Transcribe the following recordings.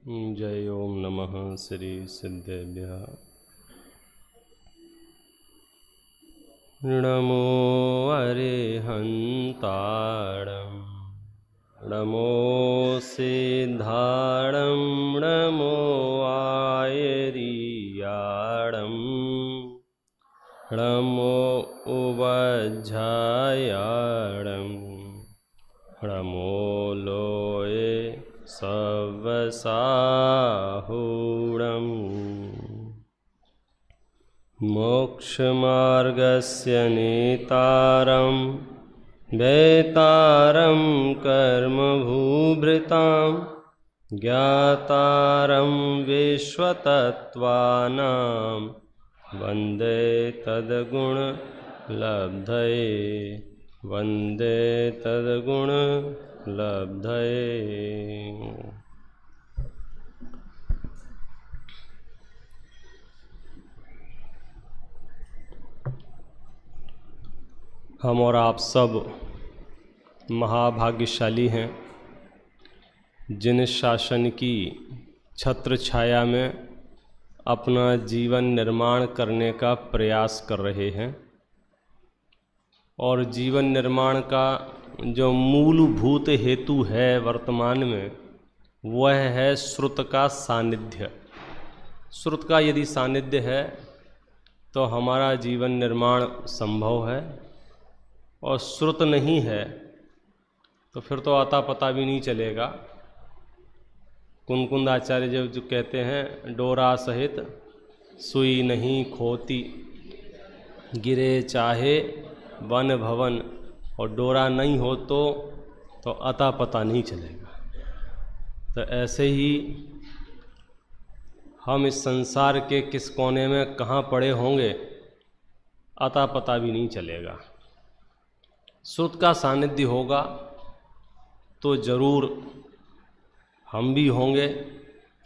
जय ओम नमः श्री सिद्धेभ्यः। नमो अरिहन्ताणं नमो सिद्धाणं नमो आयर्याणं नमो उवज्झायाणं नमो लोये सवसाहूणम्। मोक्षमार्गस्य नेतारं वेतारं कर्मभूभृतां ज्ञातारं विश्वतत्त्वानां वन्दे तद्गुणलब्धये वन्दे तद्गुणलब्धये। हम और आप सब महाभाग्यशाली हैं जिन शासन की छत्र छाया में अपना जीवन निर्माण करने का प्रयास कर रहे हैं और जीवन निर्माण का जो मूलभूत हेतु है वर्तमान में वह है श्रुत का सानिध्य। श्रुत का यदि सानिध्य है तो हमारा जीवन निर्माण संभव है और श्रुत नहीं है तो फिर तो आता पता भी नहीं चलेगा। कुंद आचार्य जो कहते हैं डोरा सहित सुई नहीं खोती, गिरे चाहे वन भवन, और डोरा नहीं हो तो अता पता नहीं चलेगा। तो ऐसे ही हम इस संसार के किस कोने में कहाँ पड़े होंगे अता पता भी नहीं चलेगा। श्रुत का सानिध्य होगा तो जरूर हम भी होंगे,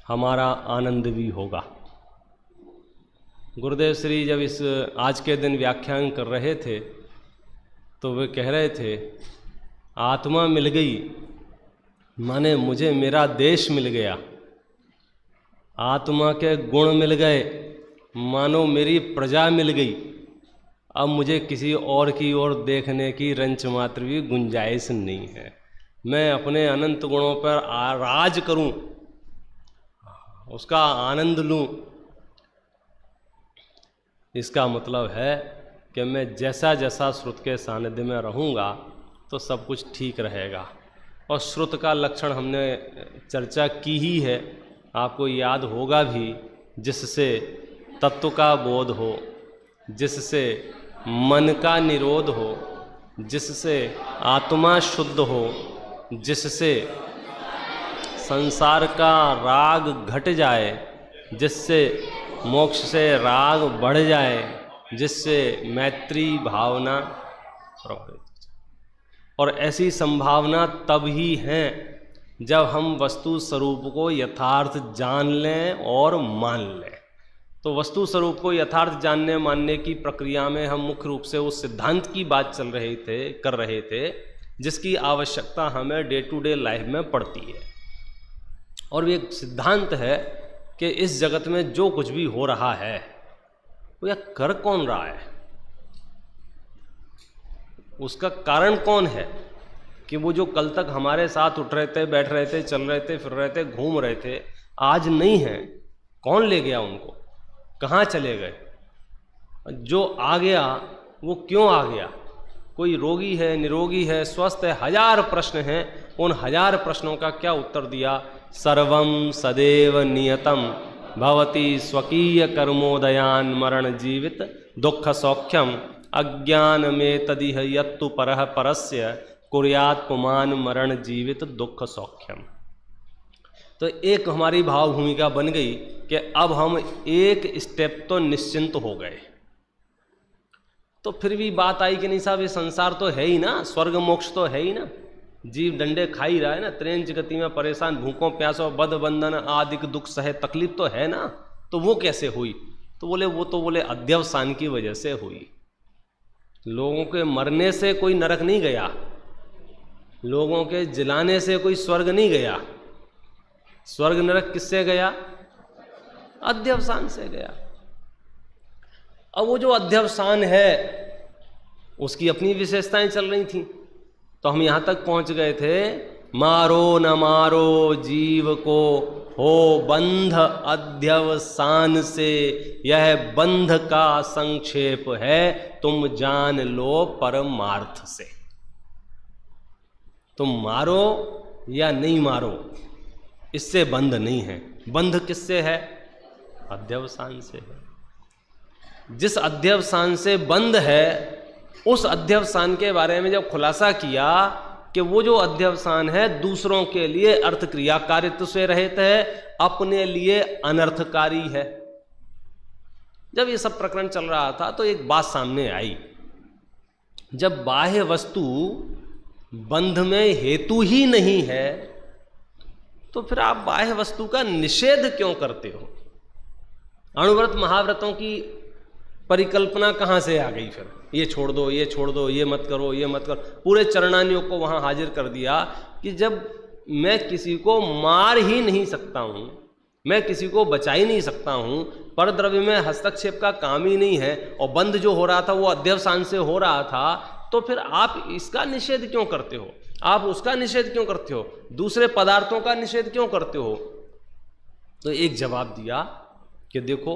हमारा आनंद भी होगा। गुरुदेव श्री जब इस आज के दिन व्याख्यान कर रहे थे तो वे कह रहे थे आत्मा मिल गई माने मुझे मेरा देश मिल गया, आत्मा के गुण मिल गए मानो मेरी प्रजा मिल गई। अब मुझे किसी और की ओर देखने की रंच मात्र भी गुंजाइश नहीं है। मैं अपने अनंत गुणों पर राज करूं, उसका आनंद लूं। इसका मतलब है कि मैं जैसा जैसा श्रुत के सानिध्य में रहूंगा तो सब कुछ ठीक रहेगा। और श्रुत का लक्षण हमने चर्चा की ही है, आपको याद होगा भी, जिससे तत्व का बोध हो, जिससे मन का निरोध हो, जिससे आत्मा शुद्ध हो, जिससे संसार का राग घट जाए, जिससे मोक्ष से राग बढ़ जाए, जिससे मैत्री भावना प्रभावित। और ऐसी संभावना तब ही है जब हम वस्तु स्वरूप को यथार्थ जान लें और मान लें। तो वस्तु स्वरूप को यथार्थ जानने मानने की प्रक्रिया में हम मुख्य रूप से उस सिद्धांत की बात कर रहे थे जिसकी आवश्यकता हमें डे टू डे लाइफ में पड़ती है। और एक सिद्धांत है कि इस जगत में जो कुछ भी हो रहा है वो यह कर कौन रहा है, उसका कारण कौन है। कि वो जो कल तक हमारे साथ उठ रहे थे, बैठ रहे थे, चल रहे थे, फिर रहे थे, घूम रहे थे, आज नहीं है। कौन ले गया उनको, कहाँ चले गए। जो आ गया वो क्यों आ गया, कोई रोगी है, निरोगी है, स्वस्थ है, हजार प्रश्न हैं। उन हजार प्रश्नों का क्या उत्तर दिया। सर्वं सदैव नियतम भवति स्वकीय कर्मोदयान मरण जीवित दुख सौख्यम अज्ञान में तदिह यत्तु परः परस्य कुर्यात् पुमान मरण जीवित दुख सौख्यम। तो एक हमारी भाव भूमिका बन गई कि अब हम एक स्टेप तो निश्चिंत हो गए। तो फिर भी बात आई कि नहीं साहब ये संसार तो है ही ना, स्वर्ग मोक्ष तो है ही ना, जीव डंडे खा ही रहा है ना, त्रेंच गति में परेशान, भूखों प्यासों बद बंधन आदि दुख सहे, तकलीफ तो है ना। तो वो कैसे हुई, तो बोले अध्यवसान की वजह से हुई। लोगों के मरने से कोई नरक नहीं गया, लोगों के जलाने से कोई स्वर्ग नहीं गया, स्वर्ग नरक किससे गया? अध्यवसान से गया। अब वो जो अध्यवसान है उसकी अपनी विशेषताएं चल रही थी, तो हम यहां तक पहुंच गए थे, मारो न मारो जीव को हो बंध अध्यवसान से, यह बंध का संक्षेप है, तुम जान लो परमार्थ से। तुम मारो या नहीं मारो, इससे बंध नहीं है। बंध किससे है? अध्यवसान से है। जिस अध्यवसान से बंध है, उस अध्यवसान के बारे में जब खुलासा किया कि वो जो अध्यवसान है दूसरों के लिए अर्थ क्रियाकारित्व से रहित है, अपने लिए अनर्थकारी है। जब ये सब प्रकरण चल रहा था तो एक बात सामने आई, जब बाह्य वस्तु बंध में हेतु ही नहीं है तो फिर आप बाह्य वस्तु का निषेध क्यों करते हो? अणुव्रत महाव्रतों की परिकल्पना कहां से आ गई? फिर ये छोड़ दो, ये छोड़ दो, ये मत करो, ये मत करो। पूरे चरणानियों को वहां हाजिर कर दिया कि जब मैं किसी को मार ही नहीं सकता हूं, मैं किसी को बचा ही नहीं सकता हूं, परद्रव्य में हस्तक्षेप का काम ही नहीं है, और बंध जो हो रहा था वो अध्यवसान से हो रहा था, तो फिर आप इसका निषेध क्यों करते हो? आप उसका निषेध क्यों करते हो? दूसरे पदार्थों का निषेध क्यों करते हो? तो एक जवाब दिया कि देखो,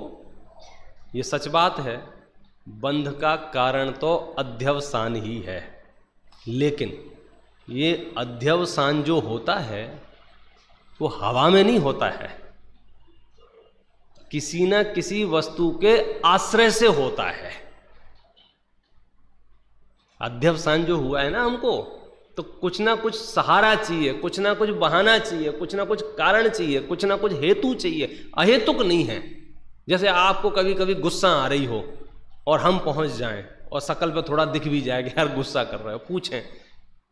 ये सच बात है, बंध का कारण तो अध्यवसान ही है, लेकिन ये अध्यवसान जो होता है वो हवा में नहीं होता है, किसी न किसी वस्तु के आश्रय से होता है। अध्यवसान जो हुआ है ना हमको, तो कुछ ना कुछ सहारा चाहिए, कुछ ना कुछ बहाना चाहिए, कुछ ना कुछ कारण चाहिए, कुछ ना कुछ हेतु चाहिए, अहेतुक नहीं है। जैसे आपको कभी कभी गुस्सा आ रही हो और हम पहुंच जाएं और शकल पे थोड़ा दिख भी जाए कि यार गुस्सा कर रहे हो, पूछें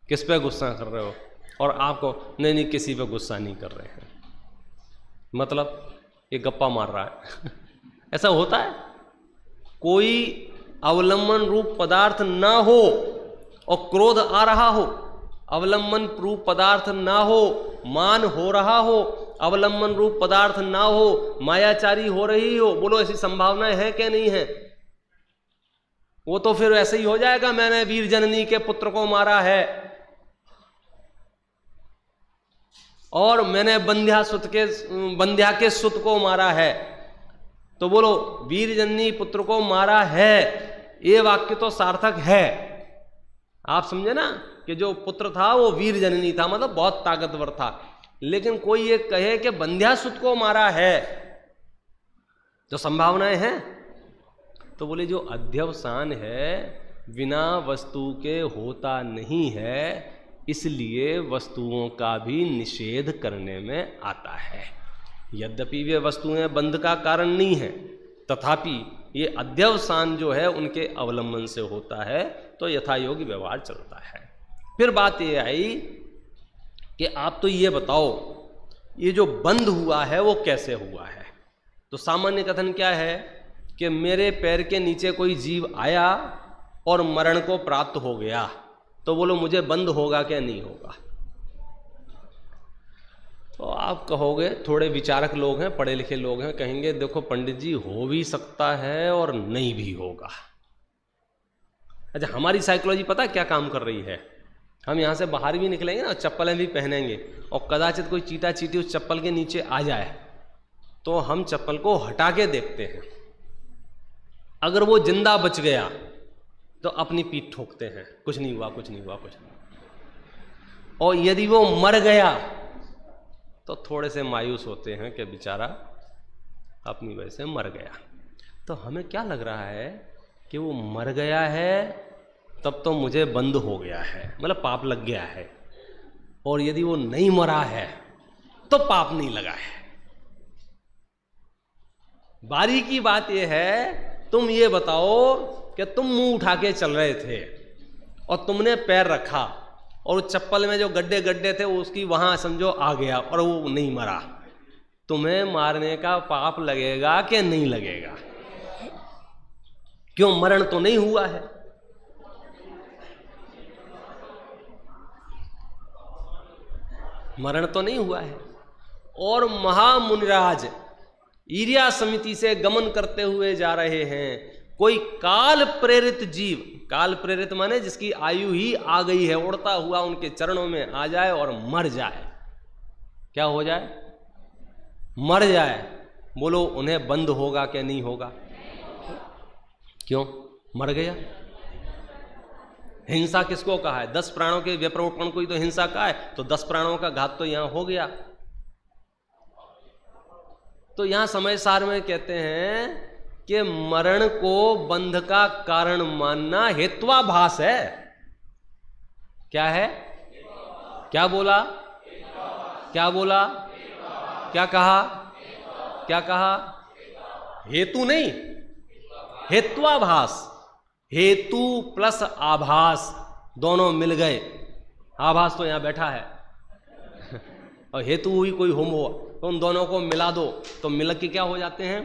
किस पे गुस्सा कर रहे हो, और आपको नहीं किसी पे गुस्सा नहीं कर रहे हैं, मतलब ये गप्पा मार रहा है ऐसा होता है? कोई अवलंबन रूप पदार्थ ना हो और क्रोध आ रहा हो, अवलंबन रूप पदार्थ ना हो, मान हो रहा हो, अवलंबन रूप पदार्थ ना हो, मायाचारी हो रही हो, बोलो ऐसी संभावनाएं हैं क्या? नहीं है। वो तो फिर ऐसे ही हो जाएगा, मैंने वीर जननी के पुत्र को मारा है और मैंने बंध्या के सुत को मारा है, तो बोलो वीर जननी पुत्र को मारा है, ये वाक्य तो सार्थक है। आप समझे ना कि जो पुत्र था वो वीर जननी था, मतलब बहुत ताकतवर था, लेकिन कोई ये कहे कि बंध्या सुत को मारा है, तो संभावनाएं हैं। तो बोले जो अध्यवसान है बिना वस्तु के होता नहीं है, इसलिए वस्तुओं का भी निषेध करने में आता है। यद्यपि वे वस्तुएं बंध का कारण नहीं है, तथापि ये अध्यवसान जो है उनके अवलंबन से होता है, तो यथायोग्य व्यवहार चलता है। फिर बात ये आई कि आप तो ये बताओ, ये जो बंध हुआ है वो कैसे हुआ है? तो सामान्य कथन क्या है कि मेरे पैर के नीचे कोई जीव आया और मरण को प्राप्त हो गया, तो बोलो मुझे बंध होगा क्या? नहीं होगा। तो आप कहोगे, थोड़े विचारक लोग हैं, पढ़े लिखे लोग हैं, कहेंगे देखो पंडित जी, हो भी सकता है और नहीं भी होगा। अच्छा, हमारी साइकोलॉजी पता क्या काम कर रही है? हम यहाँ से बाहर भी निकलेंगे ना, चप्पलें भी पहनेंगे, और कदाचित कोई चीटा चीटी उस चप्पल के नीचे आ जाए, तो हम चप्पल को हटा के देखते हैं। अगर वो जिंदा बच गया तो अपनी पीठ ठोकते हैं, कुछ नहीं हुआ, कुछ नहीं हुआ, कुछ नहीं। और यदि वो मर गया तो थोड़े से मायूस होते हैं कि बेचारा अपनी वजह से मर गया। तो हमें क्या लग रहा है कि वो मर गया है तब तो मुझे बंद हो गया है, मतलब पाप लग गया है, और यदि वो नहीं मरा है तो पाप नहीं लगा है। बारी की बात यह है, तुम ये बताओ कि तुम मुंह उठा के चल रहे थे और तुमने पैर रखा और उस चप्पल में जो गड्ढे गड्ढे थे उसकी वहां समझो आ गया और वो नहीं मरा, तुम्हें मारने का पाप लगेगा कि नहीं लगेगा? क्यों? मरण तो नहीं हुआ है। मरण तो नहीं हुआ है। और महामुनिराज ईर्या समिति से गमन करते हुए जा रहे हैं। कोई काल प्रेरित जीव, काल प्रेरित माने जिसकी आयु ही आ गई है, उड़ता हुआ उनके चरणों में आ जाए और मर जाए। क्या हो जाए? मर जाए। बोलो उन्हें बंद होगा क्या नहीं होगा? क्यों? मर गया। हिंसा किसको कहा है? 10 प्राणों के व्यपरोपण को ही तो हिंसा कहा है। तो 10 प्राणों का घात तो यहां हो गया। तो यहां समय सार में कहते हैं कि मरण को बंध का कारण मानना हेत्वाभास है। क्या है? क्या बोला? क्या बोला? क्या कहा? क्या कहा? हेतु नहीं, हेत्वाभास। हेतु प्लस आभास दोनों मिल गए। आभास तो यहां बैठा है और हेतु हुई कोई होम हुआ, तो उन दोनों को मिला दो तो मिल के क्या हो जाते हैं?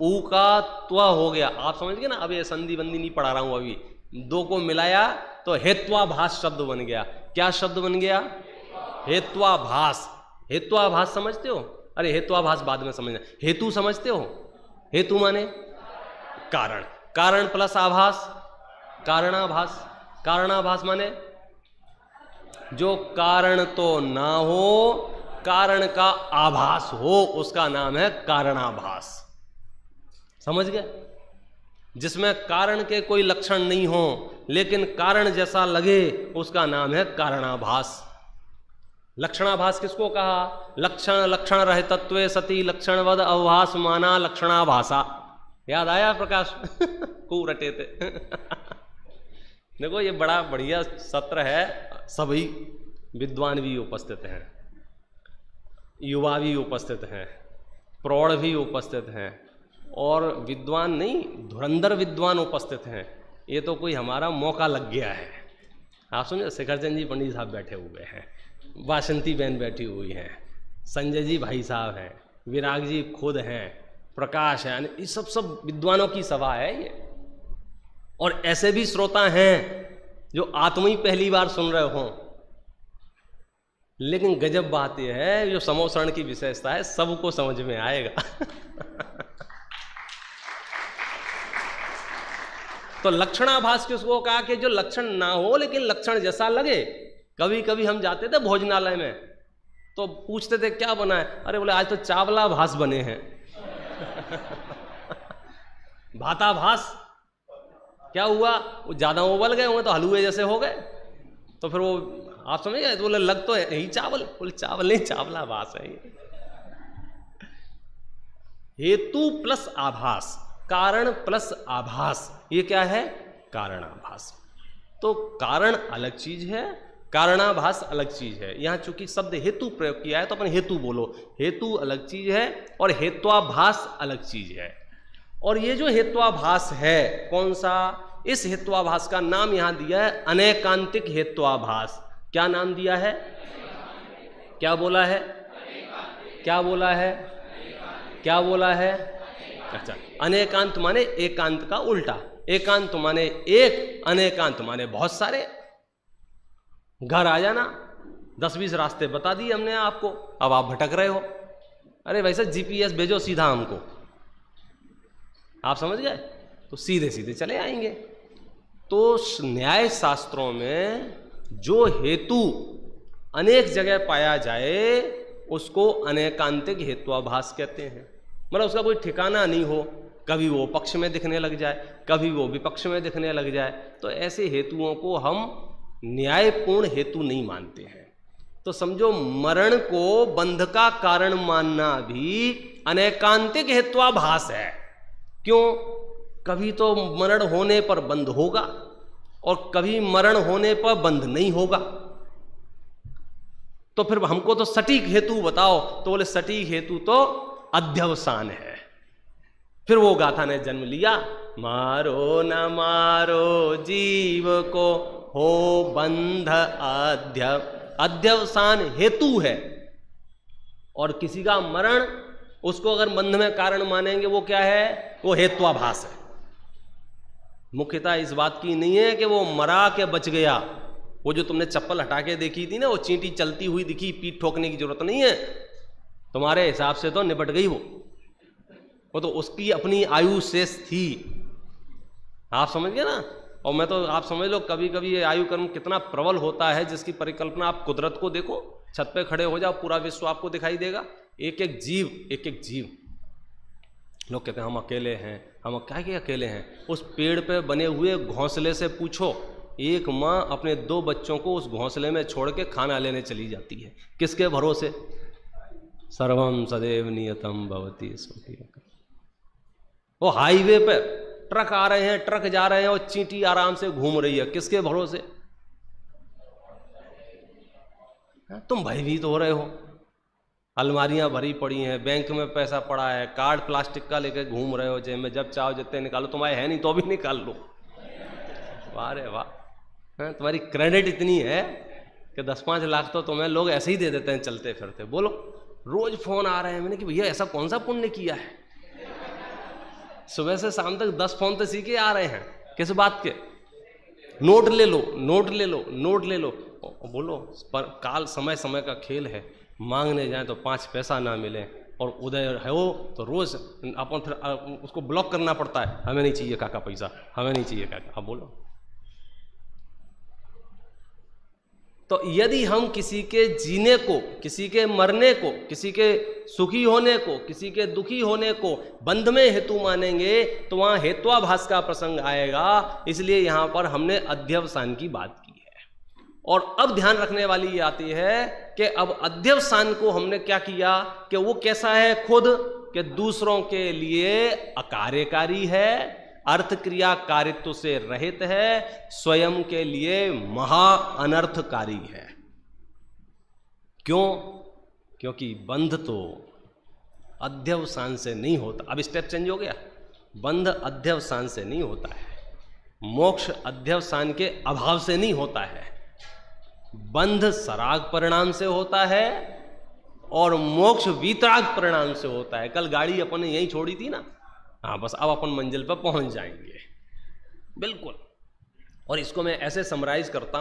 ऊ का त्व हो गया। आप समझ गए ना? अब ये संधि बंदी नहीं पढ़ा रहा हूं अभी। दो को मिलाया तो हेत्वाभास शब्द बन गया। क्या शब्द बन गया? हेत्वाभास। हेत्वाभास समझते हो? अरे हेत्वाभास बाद में समझना। हेतु समझते हो? हेतु माने कारण। कारण प्लस आभास कारणाभास। कारणाभास माने जो कारण तो ना हो, कारण का आभास हो, उसका नाम है कारणाभास। समझ गए? जिसमें कारण के कोई लक्षण नहीं हो लेकिन कारण जैसा लगे, उसका नाम है कारणाभास। लक्षणाभास किसको कहा? लक्षण लक्षण रहे तत्वे सती लक्षणवद अवभास माना लक्षणाभासा। याद आया प्रकाश? खूब रटे थे। देखो ये बड़ा बढ़िया सत्र है। सभी विद्वान भी उपस्थित हैं, युवा भी उपस्थित हैं, प्रौढ़ भी उपस्थित हैं और विद्वान नहीं, धुरंधर विद्वान उपस्थित हैं। ये तो कोई हमारा मौका लग गया है। आप सुनिए, शिखरचंद जी पंडित साहब बैठे हुए हैं, वासंती बहन बैठी हुई हैं, संजय जी भाई साहब हैं, विराग जी खुद हैं, प्रकाश है। ये सब विद्वानों की सभा है ये। और ऐसे भी श्रोता हैं जो आत्मा ही पहली बार सुन रहे हों। लेकिन गजब बात यह है, जो समोसरण की विशेषता है सबको समझ में आएगा। तो लक्षणाभास किसको कहा? कि जो लक्षण ना हो लेकिन लक्षण जैसा लगे। कभी कभी हम जाते थे भोजनालय में तो पूछते थे क्या बना है? अरे बोले आज तो चावलाभास बने हैं। भाताभास। क्या हुआ? वो ज्यादा उबल गए होंगे तो हलवे जैसे हो गए। तो फिर वो आप समझ गए? तो बोले लग तो है ही चावल। बोले चावल नहीं, चावलाभास है ये। हेतु प्लस आभास, कारण प्लस आभास, ये क्या है? कारणाभास। तो कारण अलग चीज है, कारणाभास अलग चीज है। यहां चूंकि शब्द हेतु प्रयोग किया है तो अपन हेतु बोलो। हेतु अलग चीज है और हेत्वाभास अलग चीज है। और ये जो हेत्वाभास है कौन सा? इस हेत्वाभास का नाम यहां दिया है अनेकांतिक हेत्वाभास। क्या नाम दिया है? क्या बोला है? क्या बोला है? क्या बोला है? अच्छा, अनेकांत माने एकांत का उल्टा। एकांत माने एक, अनेकांत माने बहुत सारे। घर आ जाना, 10-20 रास्ते बता दिए हमने आपको, अब आप भटक रहे हो। अरे वैसे जीपीएस भेजो सीधा हमको, आप समझ गए? तो सीधे सीधे चले आएंगे। तो न्याय शास्त्रों में जो हेतु अनेक जगह पाया जाए उसको अनेकांतिक हेत्वाभास कहते हैं। मतलब उसका कोई ठिकाना नहीं हो, कभी वो पक्ष में दिखने लग जाए, कभी वो विपक्ष में दिखने लग जाए। तो ऐसे हेतुओं को हम न्यायपूर्ण हेतु नहीं मानते हैं। तो समझो मरण को बंध का कारण मानना भी अनेकांतिक हेत्वाभास है। क्यों? कभी तो मरण होने पर बंध होगा और कभी मरण होने पर बंध नहीं होगा। तो फिर हमको तो सटीक हेतु बताओ। तो बोले सटीक हेतु तो अध्यवसान है। फिर वो गाथा ने जन्म लिया, मारो न मारो जीव को हो बंध अध्यवसान हेतु है। और किसी का मरण, उसको अगर बंध में कारण मानेंगे वो क्या है? वो हेत्वाभास है। मुख्यतः इस बात की नहीं है कि वो मरा के बच गया। वो जो तुमने चप्पल हटा के देखी थी ना, वो चींटी चलती हुई दिखी, पीठ ठोकने की जरूरत नहीं है। तुम्हारे हिसाब से तो निपट गई वो तो उसकी अपनी आयु शेष थी, आप समझ गए ना। और मैं तो आप समझ लो कभी कभी ये आयु कर्म कितना प्रबल होता है, जिसकी परिकल्पना आप कुदरत को देखो, छत पे खड़े हो जाओ, पूरा विश्व आपको दिखाई देगा, एक एक जीव। लोग कहते हैं हम अकेले हैं, हम क्या कि अकेले हैं। उस पेड़ पे बने हुए घोंसले से पूछो, एक माँ अपने 2 बच्चों को उस घोंसले में छोड़ के खाना लेने चली जाती है, किसके भरोसे? सर्वम सदैव नियतम भवति स्वकीय। वो हाईवे पे ट्रक आ रहे हैं, ट्रक जा रहे हैं, और चींटी आराम से घूम रही है, किसके भरोसे? तुम भयभीत हो रहे हो, अलमारियां भरी पड़ी हैं, बैंक में पैसा पड़ा है, कार्ड प्लास्टिक का लेके घूम रहे हो जेब में, जब चाहो जितने निकालो, तुम्हारे है नहीं तो भी निकाल लो। वाह रे वाह, तुम्हारी क्रेडिट इतनी है कि 10-5 लाख तो तुम्हें लोग ऐसे ही दे देते हैं चलते फिरते। बोलो, रोज फोन आ रहे हैं। मैंने कि भैया ऐसा कौन सा पुण्य किया है? सुबह से शाम तक 10 फोन तो सीखे आ रहे हैं, किस बात के? नोट ले लो, नोट ले लो, नोट ले लो। बोलो, पर काल समय समय का खेल है, मांगने जाए तो 5 पैसा ना मिले, और उदय है वो तो रोज अपन फिर उसको ब्लॉक करना पड़ता है, हमें नहीं चाहिए काका पैसा, हमें नहीं चाहिए काका। अब बोलो, तो यदि हम किसी के जीने को, किसी के मरने को, किसी के सुखी होने को, किसी के दुखी होने को बंध में हेतु मानेंगे तो वहां हेत्वाभास का प्रसंग आएगा। इसलिए यहां पर हमने अध्यवसान की बात की है। और अब ध्यान रखने वाली ये आती है कि अब अध्यवसान को हमने क्या किया कि वो कैसा है खुद, कि दूसरों के लिए अकार्यकारी है, अर्थ क्रिया कारित्व से रहित है, स्वयं के लिए महा अनर्थकारी है। क्यों? क्योंकि बंध तो अध्यवसान से नहीं होता। अब स्टेप चेंज हो गया, बंध अध्यवसान से नहीं होता है, मोक्ष अध्यवसान के अभाव से नहीं होता है, बंध सराग परिणाम से होता है और मोक्ष वीतराग परिणाम से होता है। कल गाड़ी अपन ने यहीं छोड़ी थी ना, हाँ बस अब अपन मंजिल पर पहुंच जाएंगे, बिल्कुल। और इसको मैं ऐसे समराइज करता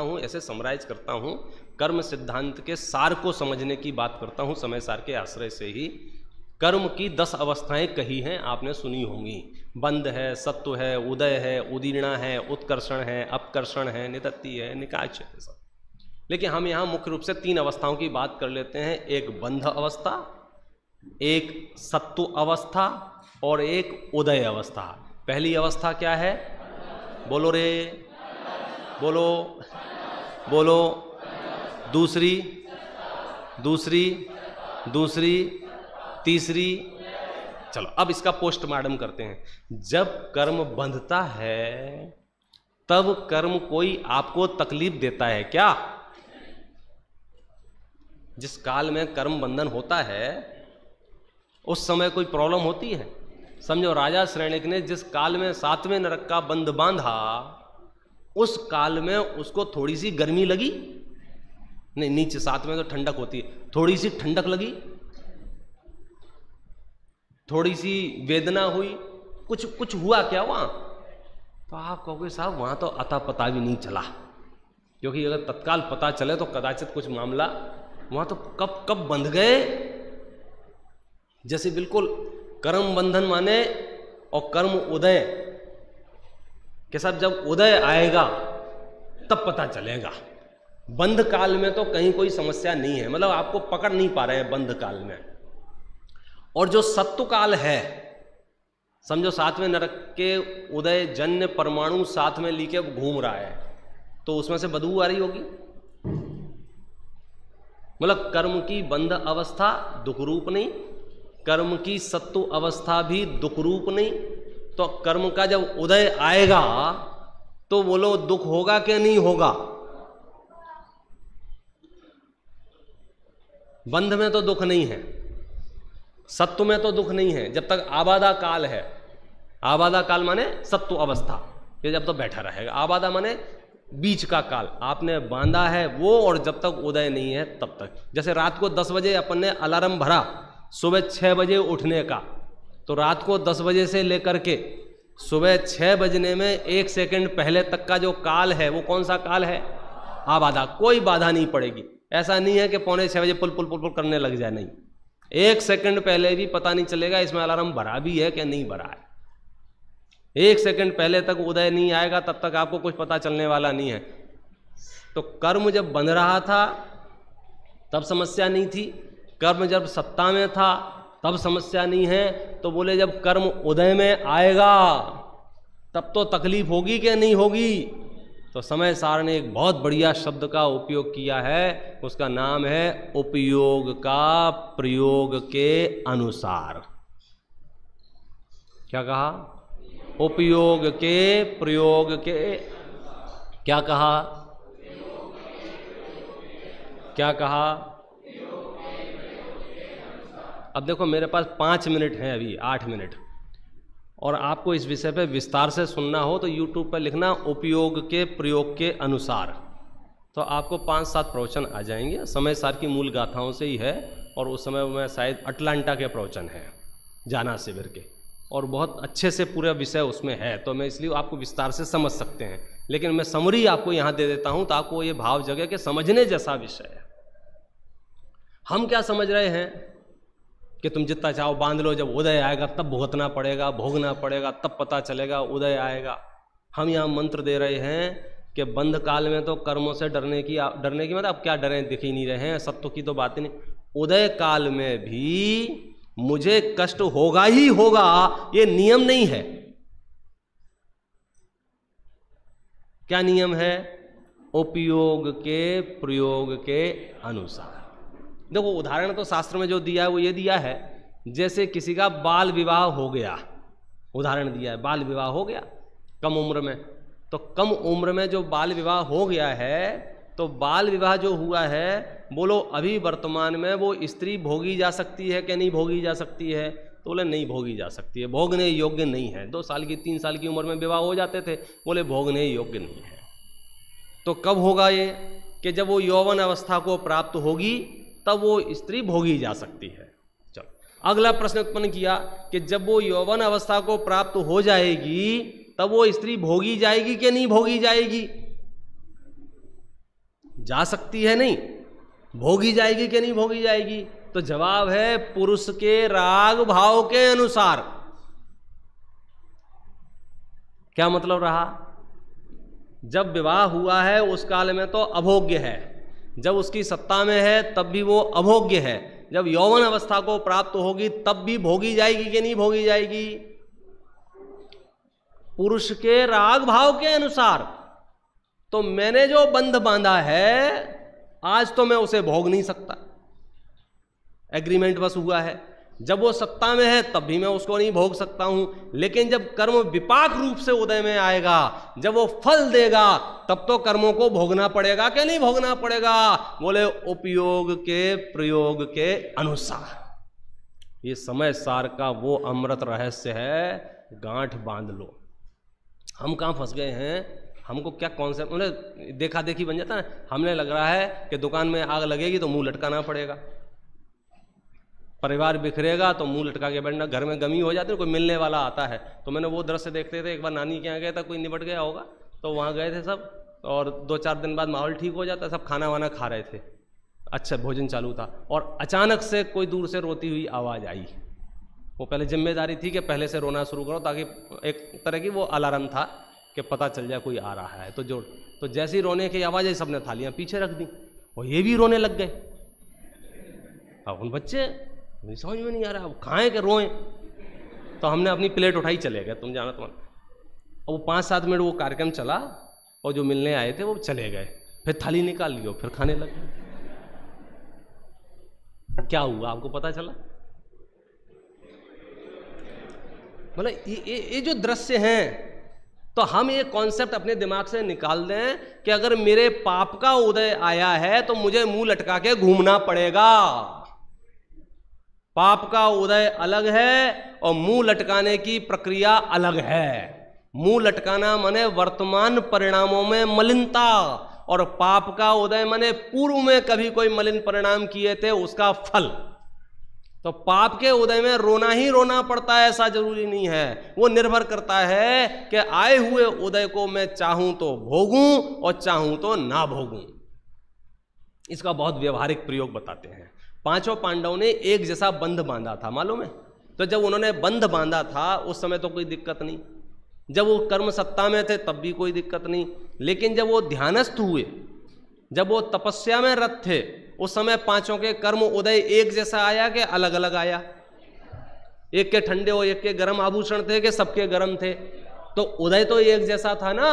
हूं, कर्म सिद्धांत के सार को समझने की बात करता हूं, समय सार के आश्रय से ही। कर्म की 10 अवस्थाएं कही हैं, आपने सुनी होंगी। बंध है, सत्व है, उदय है, उदीर्णा है, उत्कर्षण है, अपकर्षण है, निदत्ति है, निकाच है, सब। लेकिन हम यहां मुख्य रूप से 3 अवस्थाओं की बात कर लेते हैं, एक बंध अवस्था, एक सत्व अवस्था और एक उदय अवस्था। पहली अवस्था क्या है? बोलो रे, बोलो बोलो। दूसरी, तीसरी। चलो अब इसका पोस्टमार्टम करते हैं। जब कर्म बंधता है तब कर्म कोई आपको तकलीफ देता है क्या? जिस काल में कर्म बंधन होता है उस समय कोई प्रॉब्लम होती है? समझो, राजा श्रेणिक ने जिस काल में 7वें नरक का बंध बांधा, उस काल में उसको थोड़ी सी गर्मी लगी? नहीं, नीचे 7 में तो ठंडक होती है, थोड़ी सी ठंडक लगी, थोड़ी सी वेदना हुई, कुछ हुआ क्या वहां? तो आप कहोगे साहब वहां तो अता पता भी नहीं चला, क्योंकि अगर तत्काल पता चले तो कदाचित कुछ मामला वहां तो कब बंध गए। जैसे बिल्कुल कर्म बंधन माने और कर्म उदय के साथ जब उदय आएगा तब पता चलेगा। बंध काल में तो कहीं कोई समस्या नहीं है, मतलब आपको पकड़ नहीं पा रहे हैं बंध काल में। और जो सत्व काल है, समझो 7वें नरक के उदय जन्य परमाणु साथ में लेके घूम रहा है, तो उसमें से बदबू आ रही होगी। मतलब कर्म की बंध अवस्था दुख रूप नहीं, कर्म की सत्व अवस्था भी दुख रूप नहीं, तो कर्म का जब उदय आएगा तो बोलो दुख होगा कि नहीं होगा? बंध में तो दुख नहीं है, सत्व में तो दुख नहीं है, जब तक आबादा काल है। आबादा काल माने सत्व अवस्था, ये जब तक बैठा रहेगा। आबादा माने बीच का काल, आपने बांधा है वो, और जब तक उदय नहीं है तब तक। जैसे रात को 10 बजे अपन ने अलार्म भरा सुबह 6 बजे उठने का, तो रात को 10 बजे से लेकर के सुबह 6 बजने में 1 सेकंड पहले तक का जो काल है वो कौन सा काल है? आबादा। कोई बाधा नहीं पड़ेगी। ऐसा नहीं है कि 5:45 बजे पुल पुल पुल पुल करने लग जाए, नहीं, 1 सेकंड पहले भी पता नहीं चलेगा इसमें अलार्म भरा भी है कि नहीं भरा है। 1 सेकंड पहले तक उदय नहीं आएगा तब तक आपको कुछ पता चलने वाला नहीं है। तो कर्म जब बन रहा था तब समस्या नहीं थी, कर्म जब सत्ता में था तब समस्या नहीं है। तो बोले जब कर्म उदय में आएगा तब तो तकलीफ होगी कि नहीं होगी। तो समय सार ने एक बहुत बढ़िया शब्द का उपयोग किया है, उसका नाम है उपयोग का प्रयोग के अनुसार। क्या कहा? उपयोग के प्रयोग के, क्या कहा? क्या कहा? अब देखो मेरे पास 5 मिनट हैं, अभी 8 मिनट, और आपको इस विषय पे विस्तार से सुनना हो तो YouTube पर लिखना उपयोग के प्रयोग के अनुसार, तो आपको 5-7 प्रवचन आ जाएंगे। समय सार की मूल गाथाओं से ही है, और उस समय में शायद अटलांटा के प्रवचन हैं जाना शिविर के, और बहुत अच्छे से पूरा विषय उसमें है, तो मैं इसलिए आपको विस्तार से समझ सकते हैं। लेकिन मैं समरी आपको यहाँ दे देता हूँ तो आपको ये भाव जगे कि समझने जैसा विषय है। हम क्या समझ रहे हैं कि तुम जितना चाहो बांध लो, जब उदय आएगा तब भुगतना पड़ेगा, भोगना पड़ेगा, तब पता चलेगा उदय आएगा। हम यहाँ मंत्र दे रहे हैं कि बंध काल में तो कर्मों से डरने की मतलब अब क्या डरें, दिख ही नहीं रहे हैं, सत्य की तो बात ही नहीं। उदय काल में भी मुझे कष्ट होगा ही होगा, ये नियम नहीं है। क्या नियम है? उपयोग के प्रयोग के अनुसार। देखो उदाहरण तो शास्त्र में जो दिया है वो ये दिया है, जैसे किसी का बाल विवाह हो गया, उदाहरण दिया है, बाल विवाह हो गया कम उम्र में, तो कम उम्र में जो बाल विवाह हो गया है, तो बाल विवाह जो हुआ है, बोलो अभी वर्तमान में वो स्त्री भोगी जा सकती है कि नहीं भोगी जा सकती है? तो बोले नहीं भोगी जा सकती है, भोगने योग्य नहीं है। 2 साल की 3 साल की उम्र में विवाह हो जाते थे, बोले भोगने योग्य नहीं है। तो कब होगा ये? कि जब वो यौवन अवस्था को प्राप्त होगी तब वो स्त्री भोगी जा सकती है। चलो अगला प्रश्न उत्पन्न किया कि जब वो यौवन अवस्था को प्राप्त हो जाएगी तब वो स्त्री भोगी जाएगी कि नहीं भोगी जाएगी? जा सकती है, नहीं भोगी जाएगी कि नहीं भोगी जाएगी? तो जवाब है पुरुष के राग भाव के अनुसार। क्या मतलब रहा? जब विवाह हुआ है उस काल में तो अभोग्य है, जब उसकी सत्ता में है तब भी वो अभोग्य है, जब यौवन अवस्था को प्राप्त होगी तब भी भोगी जाएगी कि नहीं भोगी जाएगी? पुरुष के राग भाव के अनुसार। तो मैंने जो बंध बांधा है आज तो मैं उसे भोग नहीं सकता, एग्रीमेंट बस हुआ है। जब वो सत्ता में है तब भी मैं उसको नहीं भोग सकता हूं, लेकिन जब कर्म विपाक रूप से उदय में आएगा, जब वो फल देगा, तब तो कर्मों को भोगना पड़ेगा कि नहीं भोगना पड़ेगा? बोले उपयोग के प्रयोग के अनुसार। ये समय सार का वो अमृत रहस्य है, गांठ बांध लो। हम कहां फंस गए हैं? हमको क्या कॉन्सेप्ट, मतलब देखा देखी बन जाता है। हमने लग रहा है कि दुकान में आग लगेगी तो मुंह लटकाना पड़ेगा, परिवार बिखरेगा तो मुंह लटका के बैठना, घर में गमी हो जाती है, कोई मिलने वाला आता है। तो मैंने वो दृश्य देखते थे, एक बार नानी के यहाँ गया था, कोई निपट गया होगा, तो वहाँ गए थे सब, और 2-4 दिन बाद माहौल ठीक हो जाता, सब खाना वाना खा रहे थे, अच्छा भोजन चालू था, और अचानक से कोई दूर से रोती हुई आवाज़ आई। वो पहले जिम्मेदारी थी कि पहले से रोना शुरू करो, ताकि एक तरह की वो अलार्म था कि पता चल जाए कोई आ रहा है। तो जैसे ही रोने की आवाज़ आई, सबने थालियाँ पीछे रख दी, और ये भी रोने लग गए। अब उन बच्चे समझ में नहीं आ रहा, अब खाएं कि रोएं। तो हमने अपनी प्लेट उठाई, चले गए, तुम जाना तुम्हारा। और वो 5-7 मिनट वो कार्यक्रम चला, और जो मिलने आए थे वो चले गए, फिर थाली निकाल लियो, फिर खाने लगे। क्या हुआ आपको पता चला? मतलब ये जो दृश्य हैं, तो हम ये कॉन्सेप्ट अपने दिमाग से निकाल दें कि अगर मेरे पाप का उदय आया है तो मुझे मुंह लटका के घूमना पड़ेगा। पाप का उदय अलग है और मुंह लटकाने की प्रक्रिया अलग है। मुंह लटकाना माने वर्तमान परिणामों में मलिनता, और पाप का उदय माने पूर्व में कभी कोई मलिन परिणाम किए थे उसका फल। तो पाप के उदय में रोना ही रोना पड़ता है ऐसा जरूरी नहीं है, वो निर्भर करता है कि आए हुए उदय को मैं चाहूं तो भोगूं और चाहूं तो ना भोगूं। इसका बहुत व्यवहारिक प्रयोग बताते हैं। पांचों पांडवों ने एक जैसा बंध बांधा था, मालूम है? तो जब उन्होंने बंध बांधा था उस समय तो कोई दिक्कत नहीं, जब वो कर्म सत्ता में थे तब भी कोई दिक्कत नहीं, लेकिन जब वो ध्यानस्थ हुए, जब वो तपस्या में रत थे, उस समय पांचों के कर्म उदय एक जैसा आया कि अलग अलग आया? एक के ठंडे और एक के गर्म आभूषण थे कि सबके गर्म थे? तो उदय तो एक जैसा था ना,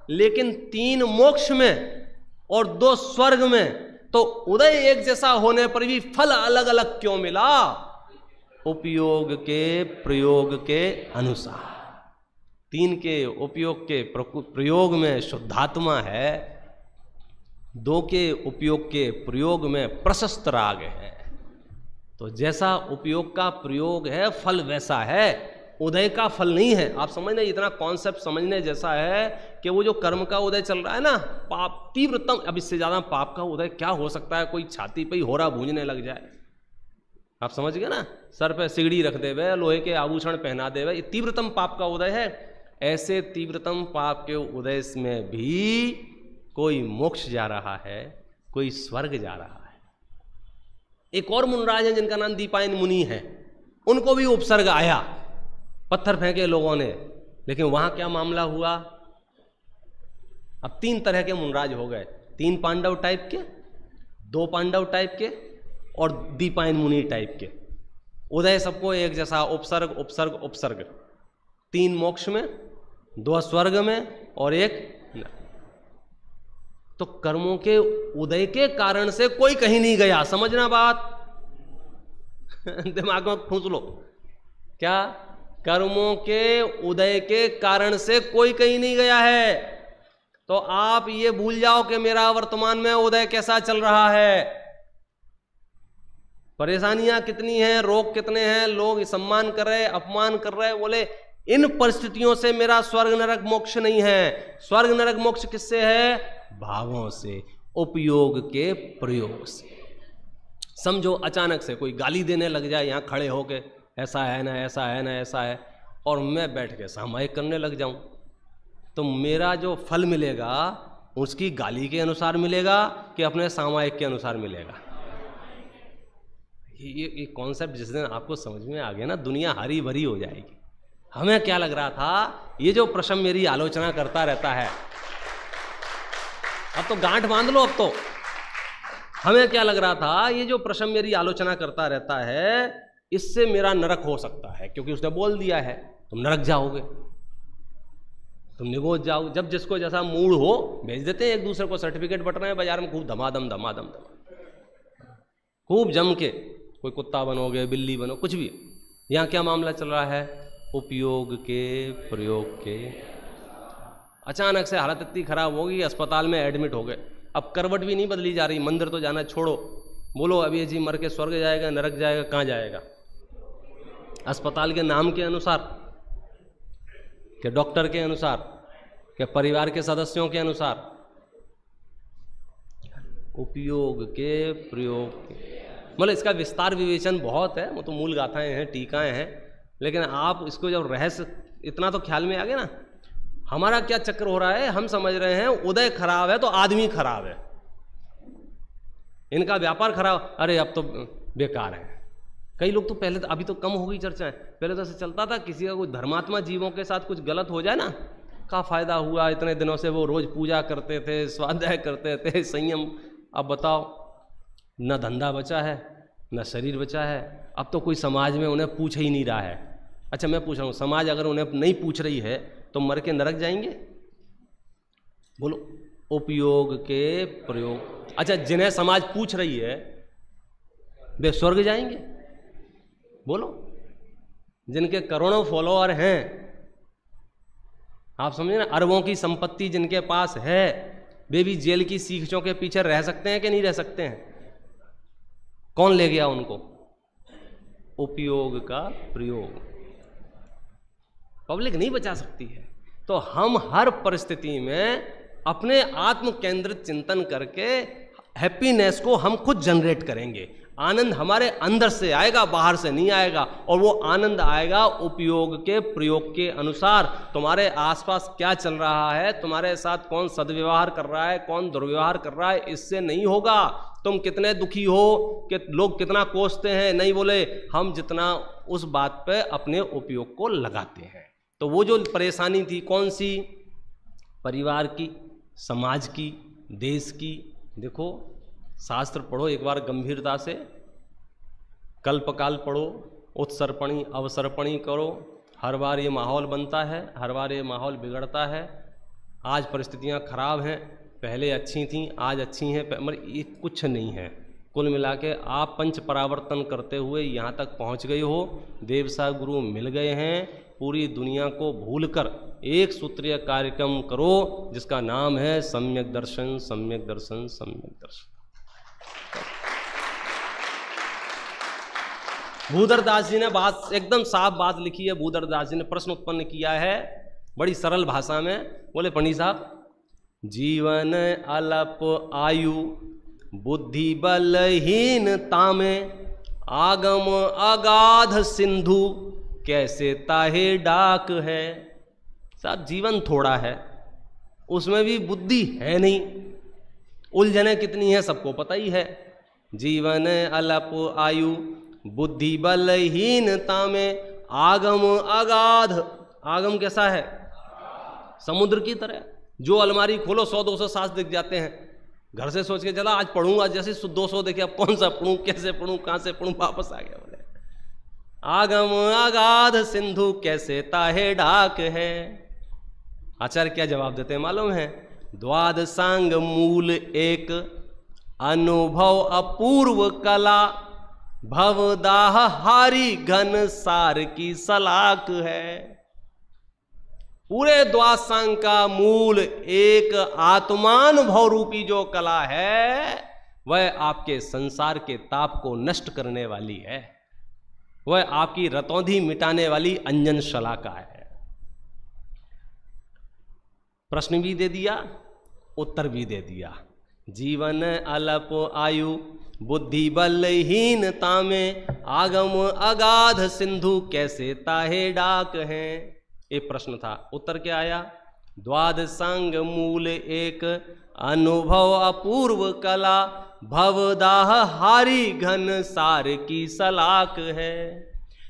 लेकिन 3 मोक्ष में और 2 स्वर्ग में तो उदय एक जैसा होने पर भी फल अलग अलग क्यों मिला? उपयोग के प्रयोग के अनुसार। 3 के उपयोग के प्रयोग में शुद्धात्मा है, 2 के उपयोग के प्रयोग में प्रशस्त राग है। तो जैसा उपयोग का प्रयोग है फल वैसा है, उदय का फल नहीं है। आप समझना, इतना कॉन्सेप्ट समझने जैसा है कि वो जो कर्म का उदय चल रहा है ना, पाप तीव्रतम, अब इससे ज्यादा पाप का उदय क्या हो सकता है? कोई छाती पे ही होरा भूंजने लग जाए, आप समझ गए ना, सर पे सिगड़ी रख देवे, लोहे के आभूषण पहना देवे, ये तीव्रतम पाप का उदय है। ऐसे तीव्रतम पाप के उदय में भी कोई मोक्ष जा रहा है, कोई स्वर्ग जा रहा है। एक और मुनराज है जिनका नाम दीपायन मुनि है, उनको भी उपसर्ग आया, पत्थर फेंके लोगों ने, लेकिन वहां क्या मामला हुआ? अब 3 तरह के मुनराज हो गए, 3 पांडव टाइप के, 2 पांडव टाइप के और दीपायन मुनि टाइप के। उदय सबको एक जैसा, उपसर्ग उपसर्ग उपसर्ग, 3 मोक्ष में, 2 स्वर्ग में और 1 न। तो कर्मों के उदय के कारण से कोई कहीं नहीं गया, समझना बात दिमाग में ठूंस लो। क्या? कर्मों के उदय के कारण से कोई कहीं नहीं गया है। तो आप ये भूल जाओ कि मेरा वर्तमान में उदय कैसा चल रहा है, परेशानियां कितनी हैं, रोग कितने हैं, लोग सम्मान कर रहे, अपमान कर रहे, बोले इन परिस्थितियों से मेरा स्वर्ग नरक मोक्ष नहीं है। स्वर्ग नरक मोक्ष किससे है? भावों से, उपयोग के प्रयोग से। समझो अचानक से कोई गाली देने लग जाए यहां खड़े होके, ऐसा है ना, ऐसा है ना, ऐसा है, और मैं बैठ के सामायिक करने लग जाऊं, तो मेरा जो फल मिलेगा उसकी गाली के अनुसार मिलेगा कि अपने सामायिक के अनुसार मिलेगा? ये कॉन्सेप्ट जिस दिन आपको समझ में आ गया ना, दुनिया हरी भरी हो जाएगी। हमें क्या लग रहा था, ये जो प्रश्न मेरी आलोचना करता रहता है, अब तो गांठ बांध लो। अब तो हमें क्या लग रहा था, ये जो प्रश्न मेरी आलोचना करता रहता है, इससे मेरा नरक हो सकता है, क्योंकि उसने बोल दिया है तुम नरक जाओगे, तुम निगोज जाओ। जब जिसको जैसा मूड हो भेज देते हैं एक दूसरे को, सर्टिफिकेट बट रहे हैं बाजार में खूब धमाधम धमाधम, खूब जम के, कोई कुत्ता बनोगे, बिल्ली बनो, कुछ भी। यहां क्या मामला चल रहा है? उपयोग के प्रयोग के। अचानक से हालत इतनी खराब होगी, अस्पताल में एडमिट हो गए, अब करवट भी नहीं बदली जा रही, मंदिर तो जाना छोड़ो, बोलो अभी जी मर के स्वर्ग जाएगा, नरक जाएगा, कहां जाएगा? अस्पताल के नाम के अनुसार, के डॉक्टर के अनुसार, के परिवार के सदस्यों के अनुसार? उपयोग के प्रयोग के, मतलब इसका विस्तार विवेचन बहुत है, वो तो मूल गाथाएं हैं, टीकाएं हैं, लेकिन आप इसको जब रहस्य इतना तो ख्याल में आ गया ना, हमारा क्या चक्र हो रहा है, हम समझ रहे हैं उदय खराब है तो आदमी खराब है, इनका व्यापार खराब, अरे अब तो बेकार है। कई लोग तो पहले, अभी तो कम हो गई चर्चा है, पहले तो ऐसे चलता था किसी का कोई धर्मात्मा जीवों के साथ कुछ गलत हो जाए ना, क्या फायदा हुआ, इतने दिनों से वो रोज पूजा करते थे, स्वाध्याय करते थे, संयम। अब बताओ, न धंधा बचा है, न शरीर बचा है, अब तो कोई समाज में उन्हें पूछ ही नहीं रहा है। अच्छा मैं पूछ रहा हूँ, समाज अगर उन्हें नहीं पूछ रही है तो मर के नरक जाएंगे? बोलो, उपयोग के प्रयोग। अच्छा जिन्हें समाज पूछ रही है वे स्वर्ग जाएंगे? बोलो, जिनके करोड़ों फॉलोअर हैं, आप समझे ना, अरबों की संपत्ति जिनके पास है, वे भी जेल की सीखों के पीछे रह सकते हैं कि नहीं रह सकते हैं? कौन ले गया उनको? उपयोग का प्रयोग। पब्लिक नहीं बचा सकती है। तो हम हर परिस्थिति में अपने आत्म केंद्रित चिंतन करके हैप्पीनेस को हम खुद जनरेट करेंगे। आनंद हमारे अंदर से आएगा, बाहर से नहीं आएगा, और वो आनंद आएगा उपयोग के प्रयोग के अनुसार। तुम्हारे आसपास क्या चल रहा है, तुम्हारे साथ कौन सदव्यवहार कर रहा है, कौन दुर्व्यवहार कर रहा है, इससे नहीं होगा। तुम कितने दुखी हो, कि लोग कितना कोसते हैं, नहीं बोले, हम जितना उस बात पे अपने उपयोग को लगाते हैं। तो वो जो परेशानी थी कौन सी, परिवार की, समाज की, देश की। देखो शास्त्र पढ़ो एक बार गंभीरता से, कल्पकाल पढ़ो, उत्सर्पणी अवसर्पणी करो, हर बार ये माहौल बनता है, हर बार ये माहौल बिगड़ता है। आज परिस्थितियां खराब हैं, पहले अच्छी थीं, आज अच्छी हैं, मगर ये कुछ नहीं है। कुल मिला के आप पंच परावर्तन करते हुए यहाँ तक पहुँच गए हो, देवसा गुरु मिल गए हैं। पूरी दुनिया को भूलकर एक सूत्रीय कार्यक्रम करो जिसका नाम है सम्यक दर्शन, सम्यक दर्शन, सम्यक दर्शन। भूधर दास जी ने बात एकदम साफ बात लिखी है। भूधर दास जी ने प्रश्न उत्पन्न किया है बड़ी सरल भाषा में। बोले पंडित साहब, जीवन अल्प आयु बुद्धि बलहीनता में आगम अगाध सिंधु कैसे ताहे डाक है। साहब जीवन थोड़ा है, उसमें भी बुद्धि है नहीं, उलझने कितनी है सबको पता ही है। जीवन अल्प आयु बुद्धि बलहीनता में आगम अगाध, आगम कैसा है, समुद्र की तरह। जो अलमारी खोलो 100-200 सास दिख जाते हैं। घर से सोच के चला आज पढ़ूंगा, जैसे 200 देखे अब कौन सा पढ़ूं, कैसे पढ़ूं, कहां से पढ़ूं, वापस आ गया। बोले आगम अगाध सिंधु कैसे ताहे डाक है। आचार्य क्या जवाब देते हैं मालूम है, द्वादशांग मूल एक अनुभव अपूर्व कला भवदाह हारी घन सार की सलाक है। पूरे द्वादशांग का मूल एक आत्मानुभव रूपी जो कला है वह आपके संसार के ताप को नष्ट करने वाली है, वह आपकी रतौंधी मिटाने वाली अंजन शलाका है। प्रश्न भी दे दिया, उत्तर भी दे दिया। जीवन अल्प आयु बुद्धि बलहीनता में आगम अगाध सिंधु कैसे ताहे डाक हैं। एक प्रश्न था, उत्तर क्या आया, द्वादशांग मूल एक अनुभव अपूर्व कला भवदाह हारी घन सार की सलाक है।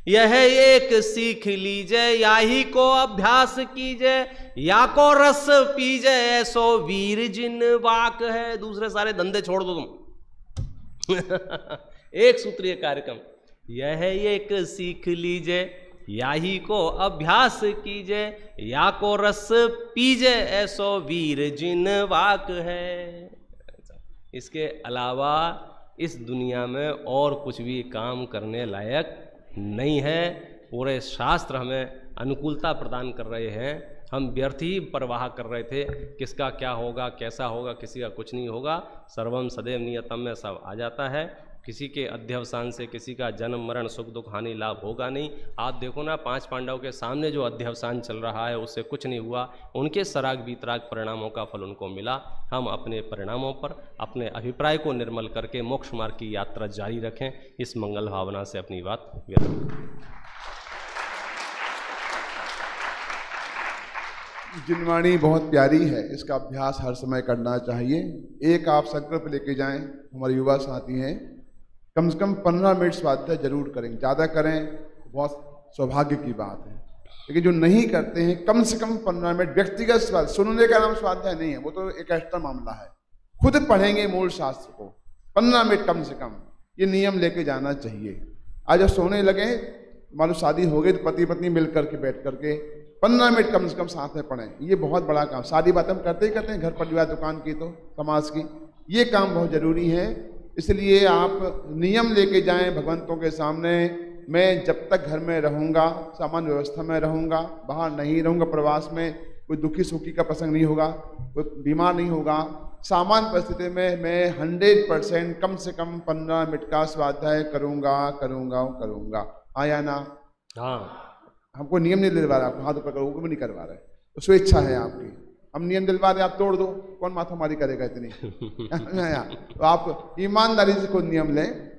यह एक सीख लीजिए या ही को अभ्यास कीजिए या को रस पीजे ऐसो वीर जिन वाक है। दूसरे सारे धंधे छोड़ दो तुम। एक सूत्रीय कार्यक्रम, यह एक सीख लीजिए या ही को अभ्यास कीजिए या को रस पीजे ऐसो वीर जिन वाक है। इसके अलावा इस दुनिया में और कुछ भी काम करने लायक नहीं है। पूरे शास्त्र हमें अनुकूलता प्रदान कर रहे हैं, हम व्यर्थ ही परवाह कर रहे थे किसका क्या होगा, कैसा होगा, किसी का कुछ नहीं होगा। सर्वम सदैव नियतम में सब आ जाता है। किसी के अध्यवसान से किसी का जन्म मरण सुख दुख हानि लाभ होगा नहीं। आप देखो ना, 5 पांडवों के सामने जो अध्यवसान चल रहा है उससे कुछ नहीं हुआ, उनके सराग बीतराग परिणामों का फल उनको मिला। हम अपने परिणामों पर अपने अभिप्राय को निर्मल करके मोक्ष मार्ग की यात्रा जारी रखें, इस मंगल भावना से अपनी बात व्यक्त करें। जिनवाणी बहुत प्यारी है, इसका अभ्यास हर समय करना चाहिए। एक आप संकल्प लेके जाएं, हमारे युवा साथी हैं, कम से कम 15 मिनट स्वाध्याय जरूर करें। ज़्यादा करें बहुत सौभाग्य की बात है, लेकिन जो नहीं करते हैं कम से कम 15 मिनट व्यक्तिगत स्वाध्याय। सुनने का नाम स्वाध्याय नहीं है, वो तो एक एक्स्ट्रा मामला है। खुद पढ़ेंगे मूल शास्त्र को 15 मिनट कम से कम, ये नियम लेके जाना चाहिए। आज जब सोने लगे, मान लो शादी हो गई तो पति पत्नी मिल करके बैठ करके 15 मिनट कम से कम साथ में पढ़ें। ये बहुत बड़ा काम, सारी बात हम करते ही करते हैं, घर परिवार दुकान की तो समाज की, ये काम बहुत जरूरी है। इसलिए आप नियम लेके जाएं भगवंतों के सामने। मैं जब तक घर में रहूँगा, सामान्य व्यवस्था में रहूँगा, बाहर नहीं रहूँगा, प्रवास में कोई दुखी सुखी का प्रसंग नहीं होगा, कोई बीमार नहीं होगा, सामान्य परिस्थिति में मैं 100% कम से कम 15 मिनट का स्वाध्याय करूँगा करूँगा करूँगा। आया ना? हाँ, हमको नियम नहीं दिलवा रहा, आपको हाथ ऊपर करो, वो भी नहीं करवा रहे, तो स्वेच्छा है आपकी। हम नियम दिलवा रहे, आप तोड़ दो, कौन माथा मारी करेगा इतनी। तो आप ईमानदारी से कोई नियम लें।